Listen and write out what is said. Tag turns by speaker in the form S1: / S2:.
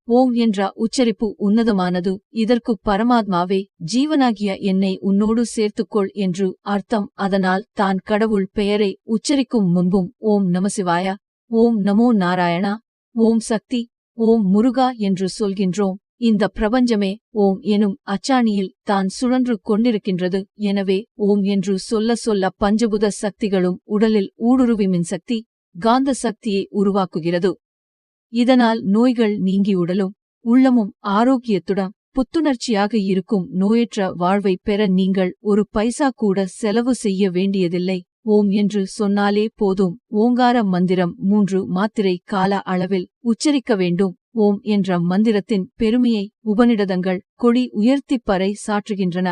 S1: ஓம் என்ற உச்சரிப்பு உன்னதமானது. இதற்கு பரமாத்மாவே ஜீவனாகிய என்னை உன்னோடு சேர்த்துக்கொள் என்று அர்த்தம். அதனால் தான் கடவுள் பெயரை உச்சரிக்கும் முன்பும் ஓம் நமசிவாய, ஓம் நமோ நாராயணா, ஓம் சக்தி, ஓம் முருகா என்று சொல்கின்றோம். இந்த பிரபஞ்சமே ஓம் எனும் அச்சாணியில் தான் சுழன்று கொண்டிருக்கின்றது. எனவே ஓம் என்று சொல்ல சொல்ல பஞ்சபுத சக்திகளும் உடலில் ஊடுருவி மின்சக்தி, காந்த சக்தியை உருவாக்குகிறது. இதனால் நோய்கள் நீங்கி உடலும் உள்ளமும் ஆரோக்கியத்துடன் புத்துணர்ச்சியாக இருக்கும். நோயற்ற வாழ்வை பெற நீங்கள் ஒரு பைசா கூட செலவு செய்ய வேண்டியதில்லை. ஓம் என்று சொன்னாலே போதும். ஓங்கார மந்திரம் 3 மாத்திரை கால அளவில் உச்சரிக்க வேண்டும். ஓம் என்ற மந்திரத்தின் பெருமையை உபநிடதங்கள் கொடி உயர்த்திப் பறை சாற்றுகின்றன.